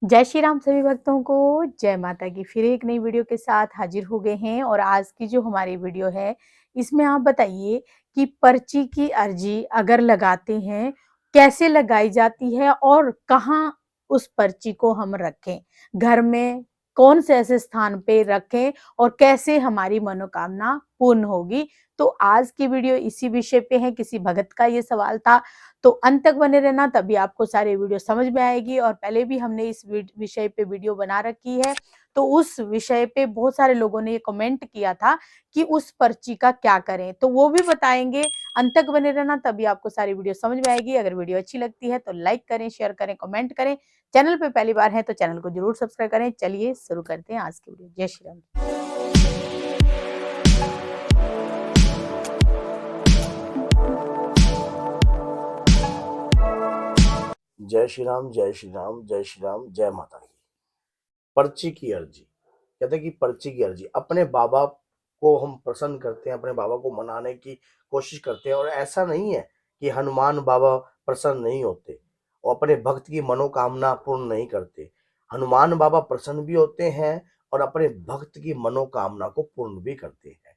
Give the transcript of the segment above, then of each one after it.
जय श्री राम सभी भक्तों को। जय माता की। फिर एक नई वीडियो के साथ हाजिर हो गए हैं और आज की जो हमारी वीडियो है इसमें आप बताइए कि पर्ची की अर्जी अगर लगाते हैं कैसे लगाई जाती है और कहाँ उस पर्ची को हम रखें, घर में कौन से ऐसे स्थान पे रखें और कैसे हमारी मनोकामना पूर्ण होगी। तो आज की वीडियो इसी विषय पे है। किसी भगत का ये सवाल था, तो अंत तक बने रहना, तभी आपको सारी वीडियो समझ में आएगी। और पहले भी हमने इस विषय पे वीडियो बना रखी है, तो उस विषय पे बहुत सारे लोगों ने ये कमेंट किया था कि उस पर्ची का क्या करें, तो वो भी बताएंगे। अंत तक बने रहना, तभी आपको सारी वीडियो समझ में आएगी। अगर वीडियो अच्छी लगती है तो लाइक करें, शेयर करें, कमेंट करें। चैनल पे पहली बार है तो चैनल को जरूर सब्सक्राइब करें। चलिए शुरू करते हैं आज की वीडियो। जय श्री राम। जय श्री राम, जय श्री राम, जय श्री राम, जय माता की। पर्ची की अर्जी कहते हैं कि पर्ची की अर्जी अपने बाबा को हम प्रसन्न करते हैं, अपने बाबा को मनाने की कोशिश करते हैं। और ऐसा नहीं है कि हनुमान बाबा प्रसन्न नहीं होते और अपने भक्त की मनोकामना पूर्ण नहीं करते। हनुमान बाबा प्रसन्न भी होते हैं और अपने भक्त की मनोकामना को पूर्ण भी करते हैं।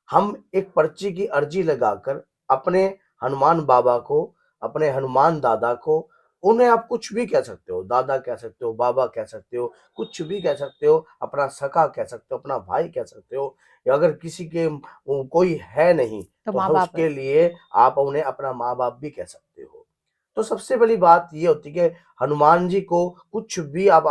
हम एक पर्ची की अर्जी लगाकर अपने हनुमान बाबा को, अपने हनुमान दादा को, उन्हें आप कुछ भी कह सकते हो, दादा कह सकते हो, बाबा कह सकते हो, कुछ भी कह सकते हो, अपना सखा कह सकते हो, अपना भाई कह सकते हो। या अगर किसी के कोई है नहीं तो तो माँ हम बाप उसके लिए आप उन्हें अपना माँ बाप भी कह सकते हो। तो सबसे बड़ी बात ये होती है कि हनुमान जी को कुछ भी आप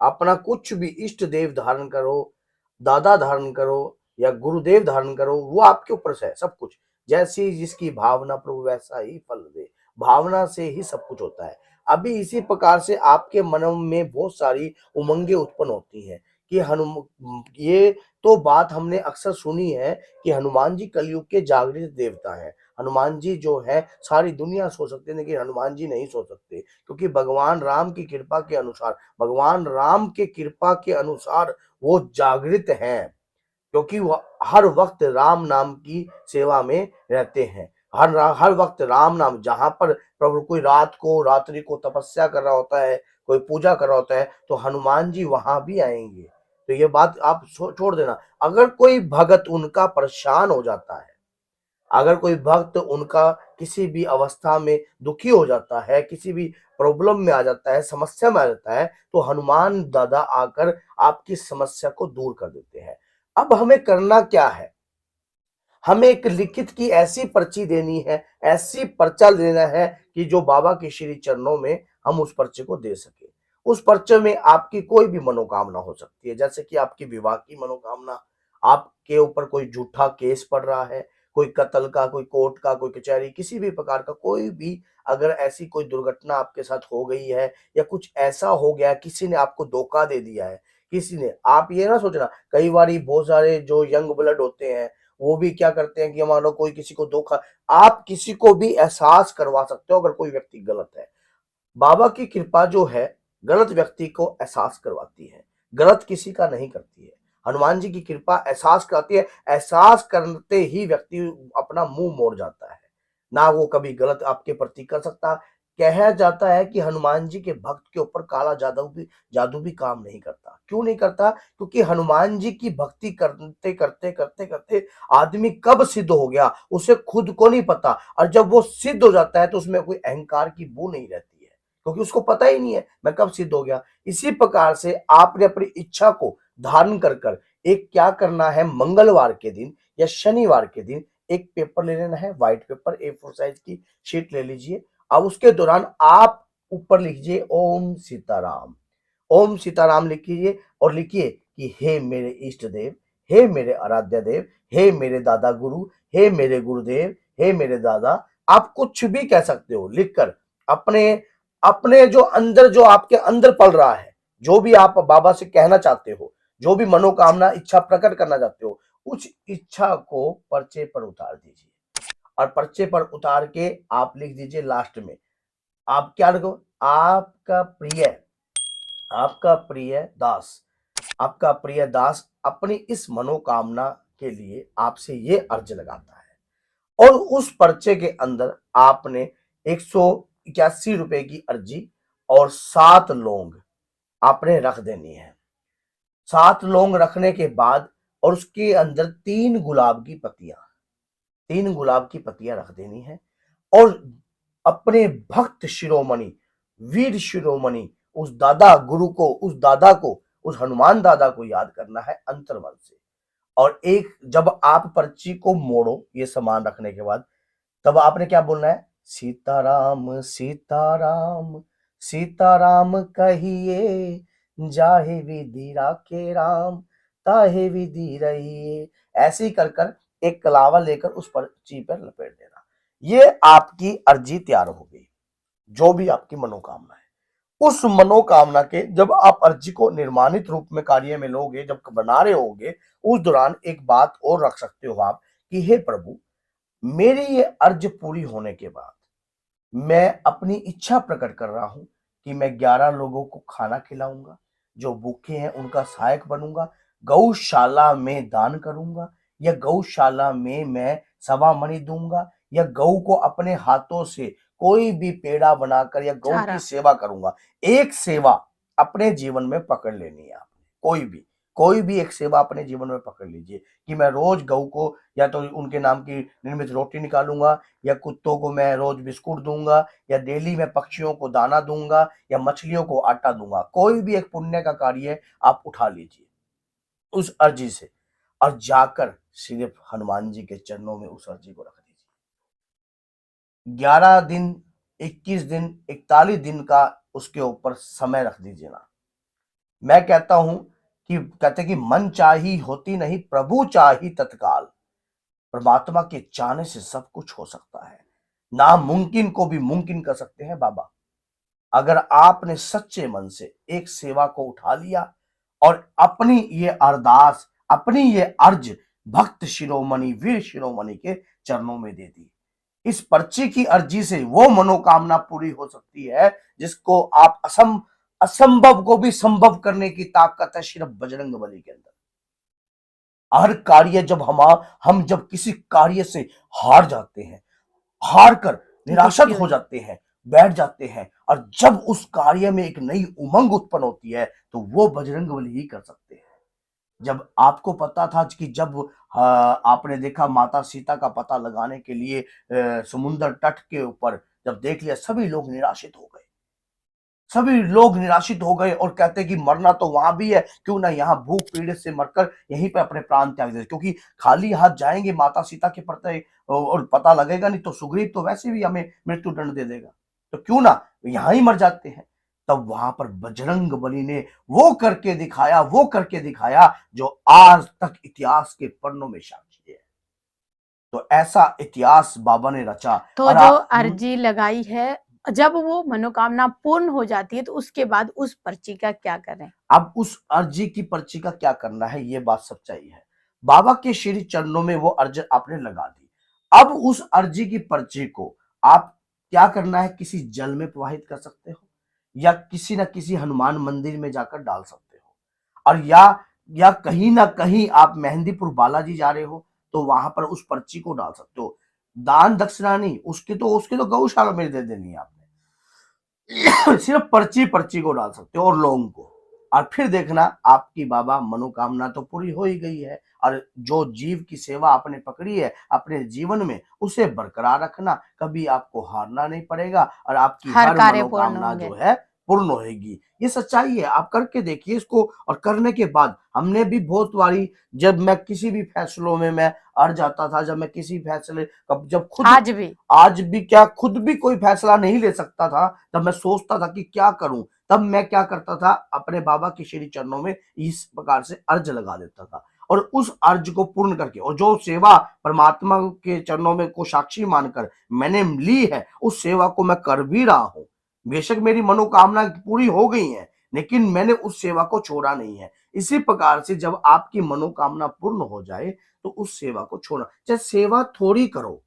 अपना कुछ भी इष्ट देव धारण करो, दादा धारण करो या गुरुदेव धारण करो, वो आपके ऊपर से है सब कुछ। जैसी जिसकी भावना प्रभु वैसा ही फल दे। भावना से ही सब कुछ होता है। अभी इसी प्रकार से आपके मन में बहुत सारी उमंगे उत्पन्न होती हैं कि ये तो बात हमने अक्सर सुनी है कि हनुमान जी कलयुग के जागृत देवता हैं। हनुमान जी जो है सारी दुनिया सो सकते हैं लेकिन हनुमान जी नहीं सो सकते, क्योंकि भगवान राम की कृपा के अनुसार, भगवान राम के कृपा के अनुसार वो जागृत हैं, क्योंकि वो हर वक्त राम नाम की सेवा में रहते हैं। हर वक्त राम नाम, जहां पर प्रभु कोई रात को रात्रि को तपस्या कर रहा होता है, कोई पूजा कर रहा होता है, तो हनुमान जी वहां भी आएंगे। तो ये बात आप छोड़ देना। अगर कोई भगत उनका परेशान हो जाता है, अगर कोई भक्त उनका किसी भी अवस्था में दुखी हो जाता है, किसी भी प्रॉब्लम में आ जाता है, समस्या में आ जाता है, तो हनुमान दादा आकर आपकी समस्या को दूर कर देते हैं। अब हमें करना क्या है? हमें एक लिखित की ऐसी पर्ची देनी है, ऐसी पर्चा देना है कि जो बाबा के श्री चरणों में हम उस पर्चे को दे सके। उस पर्चे में आपकी कोई भी मनोकामना हो सकती है, जैसे कि आपकी विवाह की मनोकामना, आपके ऊपर कोई झूठा केस पड़ रहा है, कोई कत्ल का, कोई कोर्ट का, कोई कचहरी, किसी भी प्रकार का कोई भी, अगर ऐसी कोई दुर्घटना आपके साथ हो गई है या कुछ ऐसा हो गया, किसी ने आपको धोखा दे दिया है, किसी ने, आप ये ना सोचना, कई बार बहुत सारे जो यंग ब्लड होते हैं वो भी क्या करते हैं कि मान लो कोई किसी को धोखा, आप किसी को भी एहसास करवा सकते हो अगर कोई व्यक्ति गलत है। बाबा की कृपा जो है गलत व्यक्ति को एहसास करवाती है, गलत किसी का नहीं करती है। हनुमान जी की कृपा एहसास कराती है, एहसास करते ही व्यक्ति अपना मुंह मोड़ जाता है, ना वो कभी गलत आपके प्रति कर सकता। कहा जाता है कि हनुमान जी के भक्त के ऊपर काला जादू भी काम नहीं करता। क्यों नहीं करता? क्योंकि हनुमान जी की भक्ति करते करते करते करते आदमी कब सिद्ध हो गया उसे खुद को नहीं पता, और जब वो सिद्ध हो जाता है तो उसमें कोई अहंकार की बू नहीं रहती है, क्योंकि उसको पता ही नहीं है मैं कब सिद्ध हो गया। इसी प्रकार से आपने अपनी इच्छा को धारण कर एक क्या करना है, मंगलवार के दिन या शनिवार के दिन एक पेपर ले लेना है, व्हाइट पेपर, A4 साइज की शीट ले लीजिए। अब उसके दौरान आप ऊपर लिखिए ओम सीताराम, ओम सीताराम लिखिए और लिखिए कि हे मेरे इष्ट देव, हे मेरे आराध्य देव, हे मेरे दादा गुरु, हे मेरे गुरुदेव, हे मेरे दादा। आप कुछ भी कह सकते हो लिखकर अपने अपने जो अंदर, जो आपके अंदर पल रहा है, जो भी आप बाबा से कहना चाहते हो, जो भी मनोकामना इच्छा प्रकट करना चाहते हो, उस इच्छा को पर्चे पर उतार दीजिए। और पर्चे पर उतार के आप लिख दीजिए लास्ट में, आप क्या लिखो, आपका प्रिय, आपका प्रिय दास, आपका प्रिय दास अपनी इस मनोकामना के लिए आपसे ये अर्ज लगाता है। और उस पर्चे के अंदर आपने 181 रुपए की अर्जी और 7 लौंग, आपने रख देनी है। 7 लौंग रखने के बाद और उसके अंदर 3 गुलाब की पत्तियां, 3 गुलाब की पत्तियां रख देनी है और अपने भक्त शिरोमणि, वीर शिरोमणि, उस दादा गुरु को, उस दादा को, उस हनुमान दादा को याद करना है अंतर्मन से। और एक जब आप पर्ची को मोड़ो ये सामान रखने के बाद, तब आपने क्या बोलना है, सीताराम सीताराम सीताराम कहिए, जाहे विधि राखे राम, ताहे विधि रहिए। ऐसे ही कर कर एक कलावा लेकर उस पर्ची पर लपेट देना। ये आपकी अर्जी तैयार हो गई, जो भी आपकी मनोकामना है। उस मनोकामना के जब आप अर्जी को निर्माणित रूप में कार्य में लोगे, जब बना रहे होगे, उस दौरान एक बात और रख सकते हो आप कि हे प्रभु, मेरी ये अर्ज पूरी होने के बाद मैं अपनी इच्छा प्रकट कर रहा हूं कि मैं 11 लोगों को खाना खिलाऊंगा, जो भूखे हैं उनका सहायक बनूंगा, गौशाला में दान करूंगा, या गौशाला में मैं सवा मणि दूंगा, या गौ को अपने हाथों से कोई भी पेड़ा बनाकर या गौ की चारा। सेवा करूंगा। एक सेवा अपने जीवन में पकड़ लेनी है आपने, कोई भी एक सेवा अपने जीवन में पकड़ लीजिए कि मैं रोज गऊ को या तो उनके नाम की निर्मित रोटी निकालूंगा, या कुत्तों को मैं रोज बिस्कुट दूंगा, या डेली मैं पक्षियों को दाना दूंगा, या मछलियों को आटा दूंगा। कोई भी एक पुण्य का कार्य आप उठा लीजिए उस अर्जी से और जाकर सिर्फ हनुमान जी के चरणों में उस अर्जी को रख दीजिए। 11 दिन, 21 दिन, 41 दिन का उसके ऊपर समय रख दीजिए ना। मैं कहता हूं कि कहते कि मन चाही होती नहीं, प्रभु चाही तत्काल। परमात्मा के चाहने से सब कुछ हो सकता है। नामुमकिन को भी मुमकिन कर सकते हैं बाबा। अगर आपने सच्चे मन से एक सेवा को उठा लिया और अपनी ये अरदास, अपनी ये अर्ज भक्त शिरोमणि, वीर शिरोमणि के चरणों में दे दी, इस पर्ची की अर्जी से वो मनोकामना पूरी हो सकती है जिसको आप असंभव को भी संभव करने की ताकत है सिर्फ बजरंग बली के अंदर। हर कार्य जब हम जब किसी कार्य से हार जाते हैं, हार कर निराशत हो जाते हैं, बैठ जाते हैं, और जब उस कार्य में एक नई उमंग उत्पन्न होती है तो वो बजरंग बली ही कर सकते हैं। जब आपको पता था कि जब आपने देखा माता सीता का पता लगाने के लिए समुद्र तट के ऊपर जब देख लिया, सभी लोग निराशित हो गए, सभी लोग निराशित हो गए और कहते कि मरना तो वहां भी है, क्यों ना यहाँ भूख पीड़ित से मरकर यहीं पे अपने प्राण त्याग दे, क्योंकि खाली हाथ जाएंगे माता सीता के प्रति और पता लगेगा नहीं तो सुग्रीव तो वैसे भी हमें मृत्यु दंड दे देगा, तो क्यों ना यहां ही मर जाते हैं। तब वहां पर बजरंग बली ने वो करके दिखाया जो आज तक इतिहास के पन्नों में साक्षी है। तो ऐसा इतिहास बाबा ने रचा। तो और जो अर्जी लगाई है, जब वो मनोकामना पूर्ण हो जाती है तो उसके बाद उस पर्ची का क्या करें? अब उस अर्जी की पर्ची का क्या करना है, ये बात सच्चाई है। बाबा के श्री चरणों में वो अर्ज आपने लगा दी। अब उस अर्जी की पर्ची को आप क्या करना है, किसी जल में प्रवाहित कर सकते हो, या किसी ना किसी हनुमान मंदिर में जाकर डाल सकते हो, और या कहीं ना कहीं आप मेहंदीपुर बालाजी जा रहे हो तो वहां पर उस पर्ची को डाल सकते हो। दान दक्षिणा नहीं, उसके तो गौशाला में दे देनी है आपने। सिर्फ पर्ची को डाल सकते हो और लोगों को, और फिर देखना आपकी बाबा मनोकामना तो पूरी हो ही गई है। और जो जीव की सेवा आपने पकड़ी है अपने जीवन में, उसे बरकरार रखना, कभी आपको हारना नहीं पड़ेगा और आपकी हर हर कार्य पूर्ण मनोकामना होंगे। जो है पूर्ण होगी। ये सच्चाई है, आप करके देखिए इसको। और करने के बाद हमने भी बहुत बारी, जब मैं किसी भी फैसलों में मैं अड़ जाता था, जब मैं किसी फैसले जब खुद आज भी क्या खुद भी कोई फैसला नहीं ले सकता था, तब मैं सोचता था कि क्या करूं, तब मैं क्या करता था, अपने बाबा के श्री चरणों में इस प्रकार से अर्ज लगा देता था और उस अर्ज को पूर्ण करके, और जो सेवा परमात्मा के चरणों में को साक्षी मानकर मैंने ली है, उस सेवा को मैं कर भी रहा हूं। बेशक मेरी मनोकामना पूरी हो गई है, लेकिन मैंने उस सेवा को छोड़ा नहीं है। इसी प्रकार से जब आपकी मनोकामना पूर्ण हो जाए तो उस सेवा को छोड़ना, चाहे सेवा थोड़ी करो,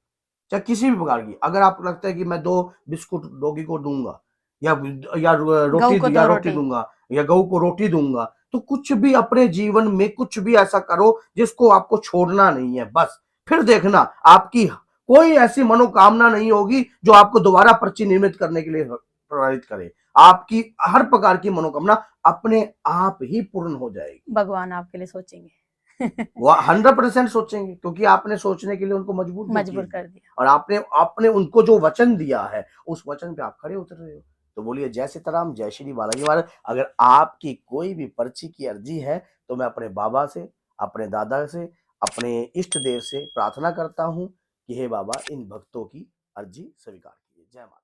चाहे किसी भी प्रकार की। अगर आपको लगता है कि मैं 2 बिस्कुट डॉगी को दूंगा, या रोटी दूंगा, या गऊ को रोटी दूंगा, तो कुछ भी अपने जीवन में कुछ भी ऐसा करो जिसको आपको छोड़ना नहीं है बस। फिर देखना आपकी कोई ऐसी मनोकामना नहीं होगी जो आपको दोबारा पर्ची निर्मित करने के लिए प्रेरित करे। आपकी हर प्रकार की मनोकामना अपने आप ही पूर्ण हो जाएगी। भगवान आपके लिए सोचेंगे। वो 100% सोचेंगे, क्योंकि आपने सोचने के लिए उनको मजबूर जो मजबूर किया कर दिया। और आपने आपने उनको जो वचन दिया है, उस वचन पे आप खड़े उतर रहे हो। तो बोलिए जय सीताराम, जय श्री बालाजी महाराज। अगर आपकी कोई भी पर्ची की अर्जी है, तो मैं अपने बाबा से, अपने दादा से, अपने इष्ट देव से प्रार्थना करता हूँ कि हे बाबा, इन भक्तों की अर्जी स्वीकार कीजिए। जय माता दी।